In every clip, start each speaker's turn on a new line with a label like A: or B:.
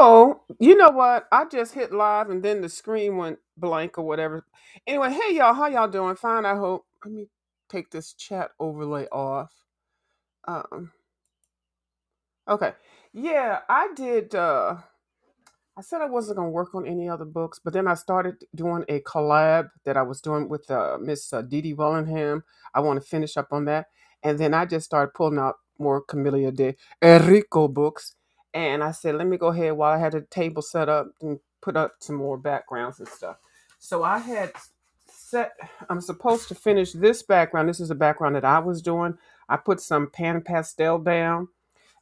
A: Oh, you know what? I just hit live and then the screen went blank or whatever. Anyway, hey y'all, how y'all doing? Fine, I hope. Let me take this chat overlay off. Um, okay. Yeah, I did I said I wasn't gonna work on any other books, but then I started doing a collab that I was doing with Miss Dee Wellingham. I want to finish up on that, and then I just started pulling out more Camilla de Enrico books. And I said, let me go ahead while I had the table set up and put up some more backgrounds and stuff. So I had set. I'm supposed to finish this background. This is a background that I was doing. I put some pan pastel down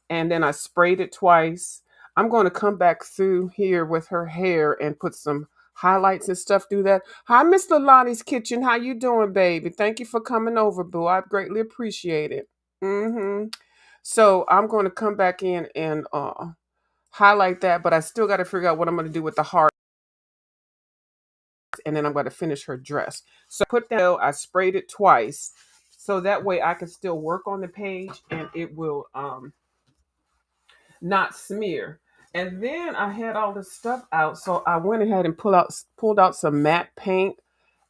A: and then I sprayed it twice. I'm going to come back through here with her hair and put some highlights and stuff through that. Hi, Miss Lalani's Kitchen. How you doing, baby? Thank you for coming over, boo. I greatly appreciate it. Mm-hmm. So I'm going to come back in and highlight that, but I still got to figure out what I'm going to do with the heart, and then I'm going to finish her dress. So I put that. I sprayed it twice, so that way I can still work on the page and it will not smear. And then I had all this stuff out, so I went ahead and pulled out some matte paint,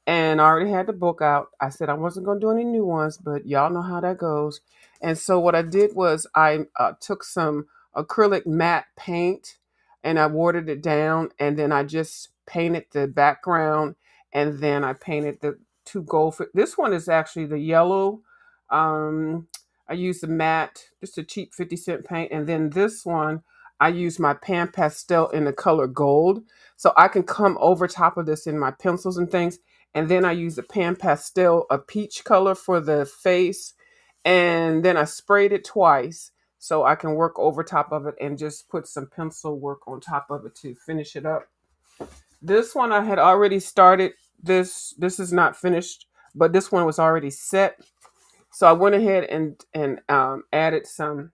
A: and I already had the book out. I said I wasn't going to do any new ones, but y'all know how that goes. And so what I did was I took some acrylic matte paint and I watered it down, and then I just painted the background, and then I painted the two gold. This one is actually the yellow. Um, I used the matte, just a cheap 50-cent paint, and then this one I used my pan pastel in the color gold, so I can come over top of this in my pencils and things. And then I use a pan pastel, a peach color for the face, and then I sprayed it twice so I can work over top of it and just put some pencil work on top of it to finish it up. This one I had already started. This is not finished, but this one was already set. So I went ahead and added some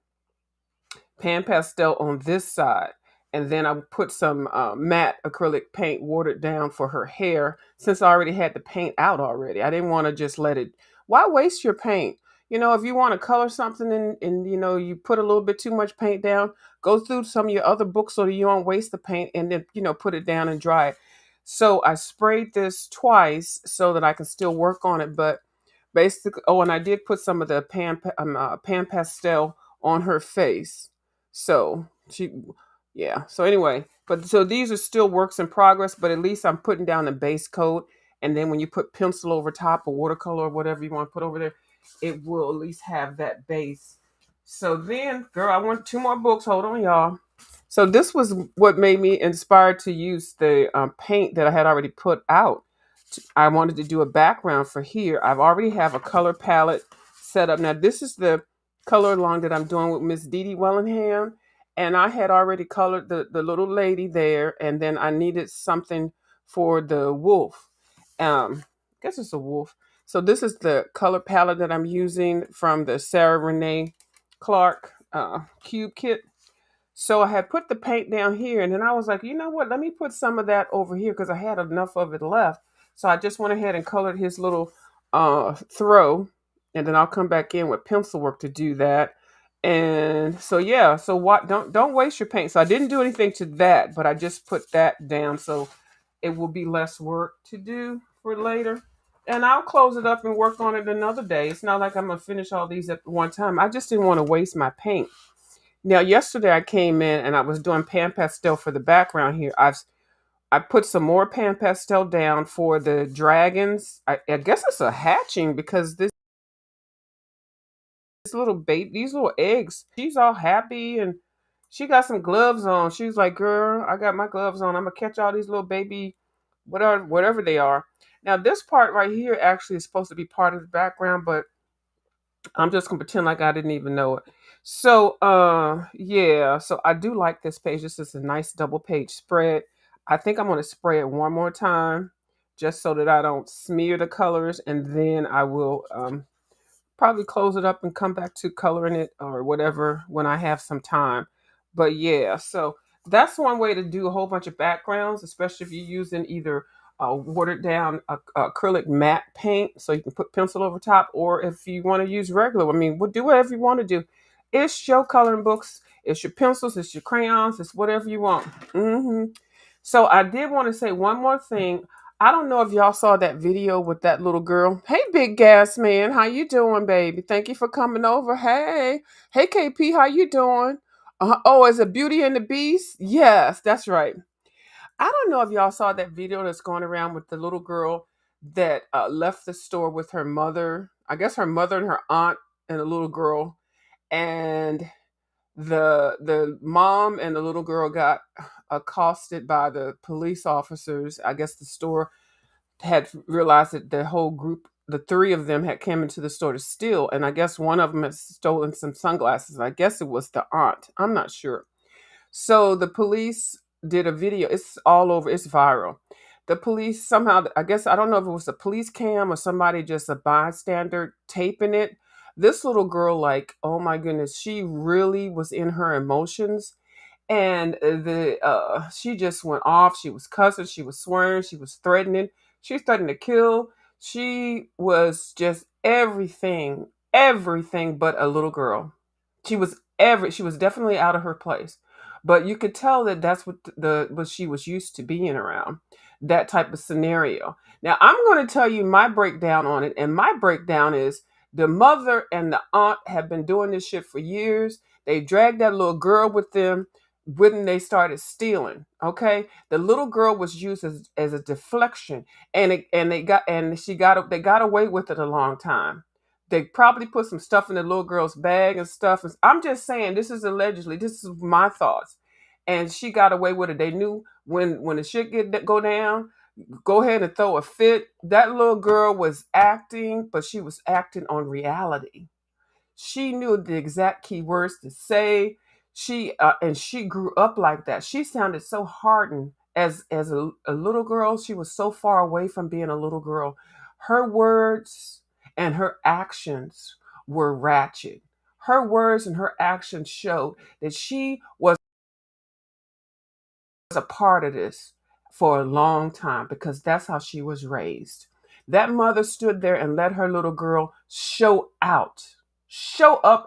A: pan pastel on this side, and then I put some matte acrylic paint watered down for her hair, since I already had the paint out already. I didn't want to just let it. Why waste your paint? If you want to color something and you put a little bit too much paint down, go through some of your other books so that you don't waste the paint, and then put it down and dry it. So I sprayed this twice so that I can still work on it, but basically, oh, and I did put some of the pan pastel on her face. So she, yeah. So anyway, but so these are still works in progress, but at least I'm putting down the base coat, and then when you put pencil over top or watercolor or whatever you want to put over there, it will at least have that base. So then, girl, I want two more books. Hold on, y'all. So this was what made me inspired to use the paint that I had already put out. I wanted to do a background for here. I've already have a color palette set up. Now this is the color along that I'm doing with Miss Dee Wellingham. And I had already colored the little lady there. And then I needed something for the wolf. I guess it's a wolf. So this is the color palette that I'm using from the Sarah Renee Clark cube kit. So I had put the paint down here, and then I was like, you know what? Let me put some of that over here because I had enough of it left. So I just went ahead and colored his little throw, and then I'll come back in with pencil work to do that. And so yeah, so what? Don't waste your paint. So I didn't do anything to that, but I just put that down so it will be less work to do for later. And I'll close it up and work on it another day. It's not like I'm gonna finish all these at one time. I just didn't want to waste my paint. Now, yesterday I came in and I was doing pan pastel for the background here. I put some more pan pastel down for the dragons. I guess it's a hatching because this little baby, these little eggs, she's all happy and she got some gloves on. She's like, "Girl, I got my gloves on. I'm gonna catch all these little baby, whatever they are." Now, this part right here actually is supposed to be part of the background, but I'm just gonna pretend like I didn't even know it. So yeah, so I do like this page. This is a nice double page spread. I think I'm gonna spray it one more time just so that I don't smear the colors, and then I will probably close it up and come back to coloring it or whatever when I have some time. But yeah, so that's one way to do a whole bunch of backgrounds, especially if you're using either watered down acrylic matte paint, so you can put pencil over top, or if you want to use regular. I mean, we'll do whatever you want to do. It's your coloring books, it's your pencils, it's your crayons, it's whatever you want. hmm So I did want to say one more thing. I don't know if y'all saw that video with that little girl. Hey, big gas man, how you doing, baby? Thank you for coming over. Hey, KP, how you doing? Oh, is it Beauty and the Beast? Yes, that's right. I don't know if y'all saw that video that's going around with the little girl that left the store with her mother. I guess her mother and her aunt and a little girl, and the mom and the little girl got accosted by the police officers. I guess the store had realized that the whole group, the three of them, had come into the store to steal, and I guess one of them had stolen some sunglasses. I guess it was the aunt. I'm not sure. So the police did a video. It's all over. It's viral. The police somehow, I guess, I don't know if it was a police cam or somebody just a bystander taping it. This little girl, like, oh my goodness, she really was in her emotions, and the she just went off. She was cussing, she was swearing, she was threatening to kill. She was just everything but a little girl. She was definitely out of her place, but you could tell that that's what she was used to being around, that type of scenario. Now I'm going to tell you my breakdown on it, and my breakdown is the mother and the aunt have been doing this shit for years. They dragged that little girl with them when they started stealing. Okay, the little girl was used as a deflection, and they got away with it a long time. They probably put some stuff in the little girl's bag and stuff. I'm just saying, this is allegedly, this is my thoughts. And she got away with it. They knew when the shit go down, go ahead and throw a fit. That little girl was acting, but she was acting on reality. She knew the exact key words to say. She grew up like that. She sounded so hardened as a little girl. She was so far away from being a little girl. Her words and her actions were ratchet. Her words and her actions showed that she was a part of this for a long time, because that's how she was raised. That mother stood there and let her little girl show up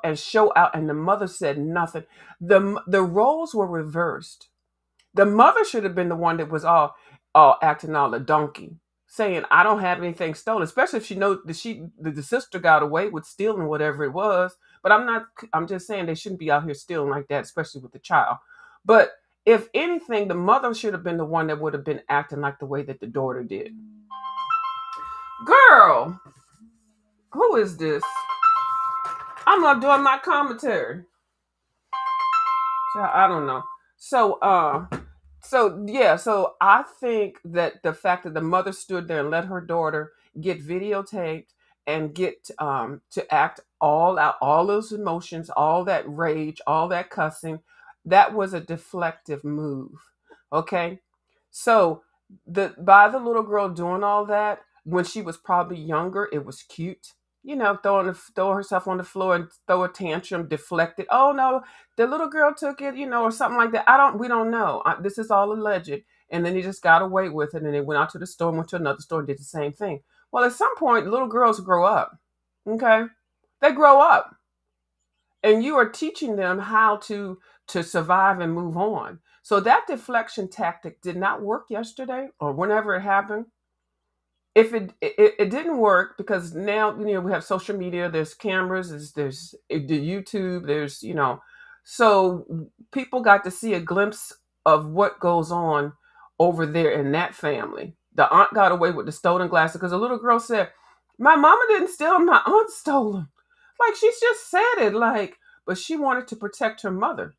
A: and show out, and the mother said nothing. The roles were reversed. The mother should have been the one that was all acting all a donkey, saying, "I don't have anything stolen," especially if she knows that the sister got away with stealing whatever it was. But I'm just saying they shouldn't be out here stealing like that, especially with the child. But if anything, the mother should have been the one that would have been acting like the way that the daughter did. Girl, who is this? I'm not doing my commentary. I don't know. So, so I think that the fact that the mother stood there and let her daughter get videotaped and get to act all out, all those emotions, all that rage, all that cussing, that was a deflective move. Okay, so the little girl doing all that when she was probably younger, it was cute. Throw herself on the floor and throw a tantrum, deflected. Oh no, the little girl took it, or something like that. We don't know. This is all alleged. And then he just got away with it, and they went out to the store, went to another store, and did the same thing. Well, at some point, little girls grow up. Okay, they grow up, and you are teaching them how to survive and move on. So that deflection tactic did not work yesterday or whenever it happened. If it didn't work, because now we have social media, there's cameras, there's the YouTube, there's so people got to see a glimpse of what goes on over there in that family. The aunt got away with the stolen glasses because the little girl said, "My mama didn't steal them, my aunt stole them." Like, she's just said it, like, but she wanted to protect her mother.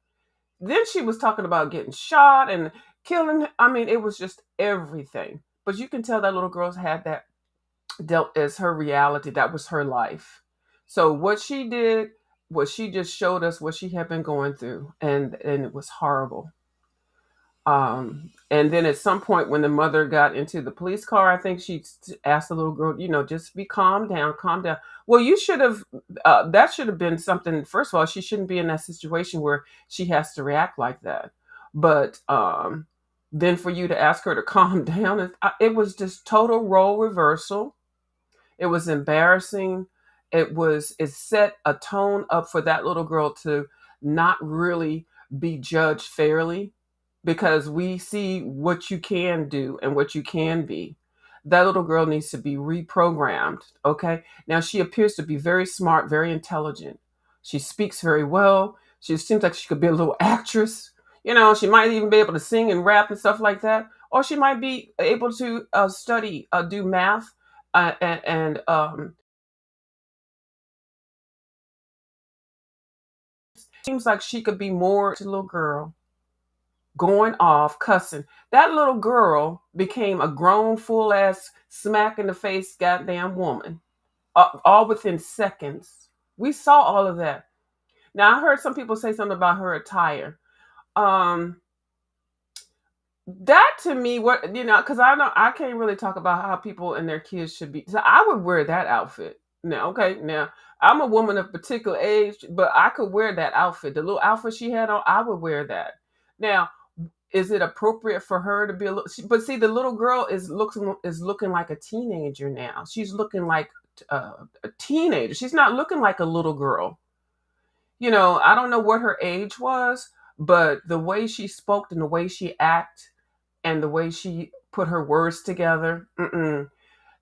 A: Then she was talking about getting shot and killing. I mean, it was just everything. But you can tell that little girl's had that dealt as her reality. That was her life. So what she did was she just showed us what she had been going through, and it was horrible. And then at some point when the mother got into the police car, I think she asked the little girl, just be calm down, calm down. Well, you should have, that should have been something. First of all, she shouldn't be in that situation where she has to react like that. But then for you to ask her to calm down, it was just total role reversal. It was embarrassing. it set a tone up for that little girl to not really be judged fairly, because we see what you can do and what you can be. That little girl needs to be reprogrammed. Okay. Now she appears to be very smart, very intelligent. She speaks very well. She seems like she could be a little actress. She might even be able to sing and rap and stuff like that. Or she might be able to study, do math, and seems like she could be more to a little girl going off, cussing. That little girl became a grown, full ass, smack in the face, goddamn woman, all within seconds. We saw all of that. Now, I heard some people say something about her attire. Um, that to me, what because I know I can't really talk about how people and their kids should be. So I would wear that outfit. Now, okay, now I'm a woman of particular age, but I could wear that outfit. The little outfit she had on, I would wear that. Now, is it appropriate for her to be a little? But see, the little girl is looking like a teenager now. She's looking like a teenager. She's not looking like a little girl. I don't know what her age was, but the way she spoke and the way she acted and the way she put her words together,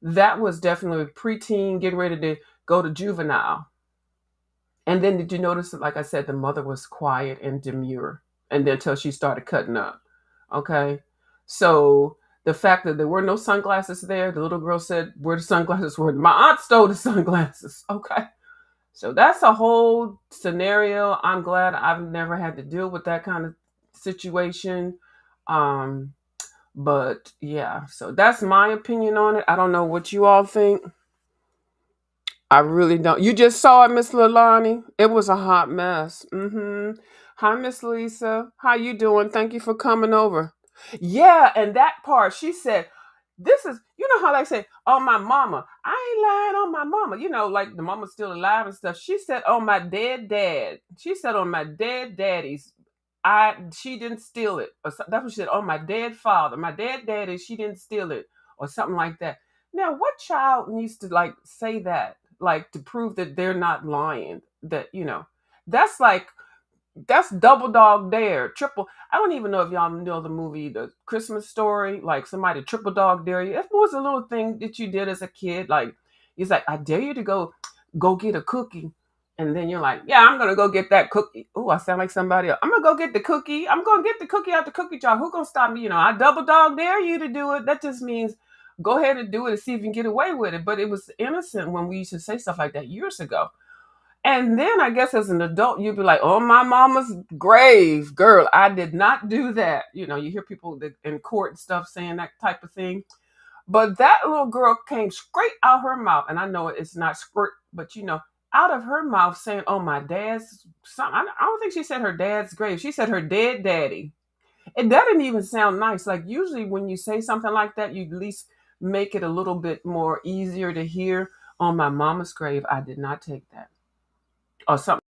A: that was definitely preteen, getting ready to go to juvenile. And then did you notice that, like I said, the mother was quiet and demure, and then until she started cutting up. Okay, so the fact that there were no sunglasses there, the little girl said where the sunglasses were. My aunt stole the sunglasses. Okay, so that's a whole scenario. I'm glad I've never had to deal with that kind of situation. Um, but yeah, so that's my opinion on it. I don't know what you all think. I really don't. You just saw it, Miss Lalani. It was a hot mess. Hi, Miss Lisa. How you doing? Thank you for coming over. Yeah, and that part, she said, "This is." You know how they say, "Oh, my mama." I ain't lying on my mama. Like the mama's still alive and stuff. She said, "On my dead dad." She said, "On my dead daddy's." She didn't steal it. That's what she said. On my dead father, my dead daddy. She didn't steal it, or something like that. Now, what child needs to like say that, like to prove that they're not lying? That's like that's double dog dare, triple. I don't even know if y'all know the movie The Christmas Story. Like somebody triple dog dare you. It was a little thing that you did as a kid. Like it's like I dare you to go get a cookie, and then you're like, yeah, I'm gonna go get that cookie. Oh, I sound like somebody else. I'm gonna go get the cookie. I'm gonna get the cookie out the cookie jar. Who gonna stop me? I double dog dare you to do it. That just means go ahead and do it and see if you can get away with it. But it was innocent when we used to say stuff like that years ago. And then I guess as an adult, you'd be like, oh, my mama's grave, girl, I did not do that. You hear people in court and stuff saying that type of thing. But that little girl came straight out her mouth. And I know it's not squirt, but out of her mouth saying, oh, my dad's son. I don't think she said her dad's grave. She said her dead daddy. And that didn't even sound nice. Like usually when you say something like that, you at least make it a little bit more easier to hear. On my mama's grave, I did not take that. Or something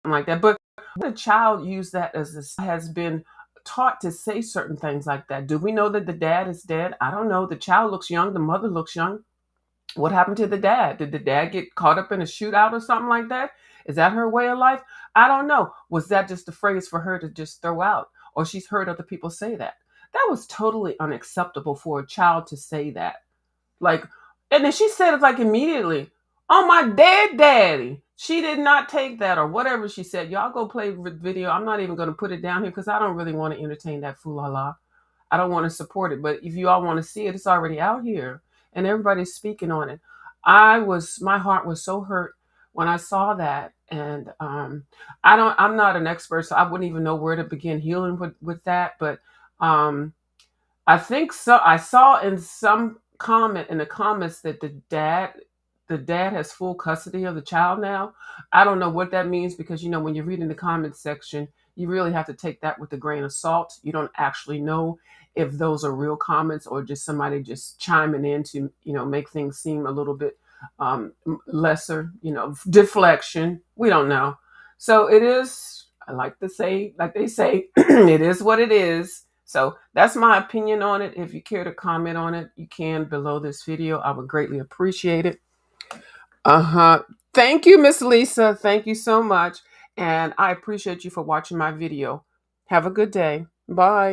A: like that. But the child used that has been taught to say certain things like that. Do we know that the dad is dead? I don't know. The child looks young. The mother looks young. What happened to the dad? Did the dad get caught up in a shootout or something like that? Is that her way of life? I don't know. Was that just a phrase for her to just throw out? Or she's heard other people say that? That was totally unacceptable for a child to say that. Like, and then she said it like immediately. On my dead daddy. She did not take that or whatever she said. Y'all go play video. I'm not even going to put it down here because I don't really want to entertain that foolala. I don't want to support it. But if you all want to see it, it's already out here and everybody's speaking on it. My heart was so hurt when I saw that. And I'm not an expert, so I wouldn't even know where to begin healing with that. But I think so. I saw in some comment in the comments that the dad has full custody of the child now. I don't know what that means because when you're reading the comments section, you really have to take that with a grain of salt. You don't actually know if those are real comments or just somebody just chiming in to make things seem a little bit lesser. Deflection. We don't know. So it is. I like to say, like they say, it is what it is. So that's my opinion on it. If you care to comment on it, you can below this video. I would greatly appreciate it. Uh-huh. Thank you, Miss Lisa. Thank you so much. And I appreciate you for watching my video. Have a good day. Bye.